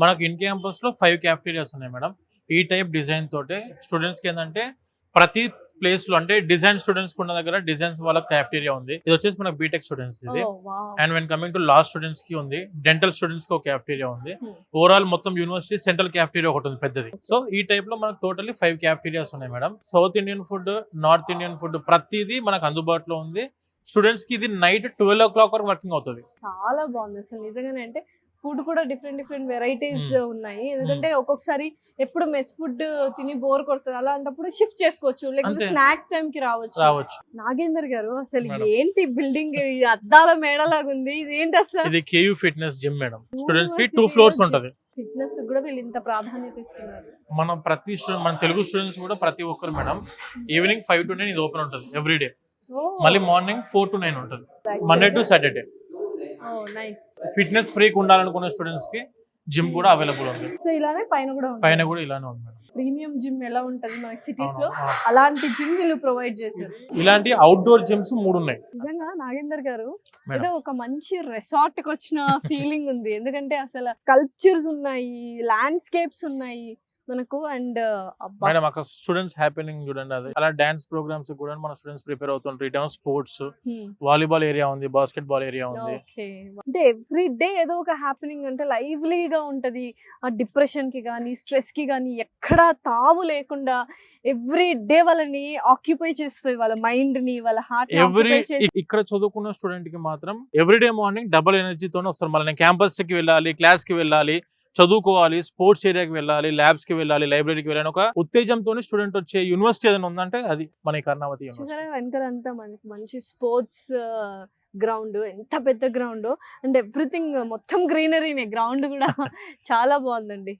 మనకి in campus లో 5 క్యాఫ్టీరియాస్ ఉన్నాయి మేడం. ఈ టైప్ డిజైన్ తోటే స్టూడెంట్స్ కి ఏంటంటే ప్రతి ప్లేస్ లో అంటే డిజైన్ స్టూడెంట్స్ ఉన్న దగ్గర డిజైన్స్ వాళ్ళ క్యాఫ్టీరియా ఉంది. ఇది వచ్చేసి మనకు బీటెక్ స్టూడెంట్స్ ఇది. And when coming to law students కి ఉంది, డెంటల్ స్టూడెంట్స్ కి ఒక క్యాఫ్టీరియా ఉంది. ఓవరాల్ మొత్తం యూనివర్సిటీ సెంట్రల్ క్యాఫ్టీరియా ఒకటి ఉంది పెద్దది. సో ఈ టైప్ లో మనకు టోటల్లీ 5 క్యాఫ్టీరియాస్ ఉన్నాయి madam. South Indian food, north Indian food ప్రతిదీ మనకు అందుబాటులో ఉంది. స్టూడెంట్స్ కి ఇది నైట్ 12 o'clock వరకు వర్కింగ్ అవుతుంది. చాలా బాగుంది అసలు నిజంగానే. అంటే ఫుడ్ కూడా డిఫరెంట్ వెరైటీస్ ఉన్నాయి. ఎందుకంటే ఒక్కొక్కసారి ఎప్పుడు మెస్ ఫుడ్ తిని బోర్ కొడుతుంది, అలాంటప్పుడు షిఫ్ట్ చేసుకోవచ్చు, లేకపోతే స్నాక్స్ టైం కి రావచ్చు. నాగేందర్ గారు అసలు ఏంటి బిల్డింగ్ అద్దాల మేడలాగా ఉంది, ఇది ఏంటి అసలు? ఇది KU fitness gym madam. Students కి 2 floors ఉంటది. ఫిట్నెస్ కూడా వీళ్ళు ఇంత ప్రాధాన్యత ఇస్తున్నారు. మన తెలుగు స్టూడెంట్స్ కూడా ప్రతి ఒక్కరు మేడం ఈవినింగ్ 5 to 9 ఇది ఓపెన్ ఉంటుంది ఎవ్రీడే. మళ్ళీ మార్నింగ్ 4 to 9 ఉంటుంది, Monday to Saturday. Fitness freak ఉండాలనుకునే స్టూడెంట్స్ కి జిమ్ కూడా అవైలబుల్ ఉంది. సో ఇలానే పైన కూడా ఇలానే ఉంది మేడం. ప్రీమియం జిమ్ ఎలా ఉంటది మనకి సిటీస్ లో, అలాంటి జిమ్ వీళ్ళు ప్రొవైడ్ చేశారు. ఇలాంటి అవుట్డోర్ జిమ్స్ 3 ఉన్నాయి. నిజంగా నాగేందర్ గారు ఏదో ఒక మంచి రిసార్ట్ కి వచ్చిన ఫీలింగ్ ఉంది. ఎందుకంటే అసలు స్కల్ప్చర్స్ ఉన్నాయి, ల్యాండ్స్కేప్స్ ఉన్నాయి మనకు. అండ్ మేడం అక్కడ స్టూడెంట్స్ హ్యాపీనింగ్ చూడండి, అది అలా డాన్స్ ప్రోగ్రామ్స్ కూడా మన స్టూడెంట్స్ ప్రిపేర్ అవుతుంటారు. ఇటేమో స్పోర్ట్స్, వాలీబాల్ ఏరియా ఉంది, బాస్కెట్ బాల్ ఏరియా ఉంది. అంటే ఎవ్రీ డే ఏదో ఒక హ్యాపీనింగ్, అంటే లైవ్లీగా ఉంటది. ఆ డిప్రెషన్ కి గానీ స్ట్రెస్ కి గానీ ఎక్కడా తావు లేకుండా ఎవ్రీ డే వాళ్ళని ఆక్యుపై చేస్తుంది, వాళ్ళ మైండ్ ని, వాళ్ళ హార్ట్ ని. ఇక్కడ చదువుకున్న స్టూడెంట్ కి మాత్రం ఎవ్రీడే మార్నింగ్ డబుల్ ఎనర్జీతోనే వస్తారు. మళ్ళీ క్యాంపస్ కి వెళ్ళాలి, క్లాస్ కి వెళ్ళాలి, చదువుకోవాలి, స్పోర్ట్స్ ఏరియాకి వెళ్ళాలి, ల్యాబ్స్ కి వెళ్ళాలి, లైబ్రరీకి వెళ్ళాలి, ఒక ఉత్తేజంతో స్టూడెంట్ వచ్చే యూనివర్సిటీ ఏదైనా ఉందంటే అది మన కర్ణావతి యూనివర్సిటీ. వెనకాలంతా మనకి మంచి స్పోర్ట్స్ గ్రౌండ్, ఎంత పెద్ద గ్రౌండ్, అండ్ ఎవ్రీథింగ్ మొత్తం గ్రీనరీనే. గ్రౌండ్ కూడా చాలా బాగుందండి.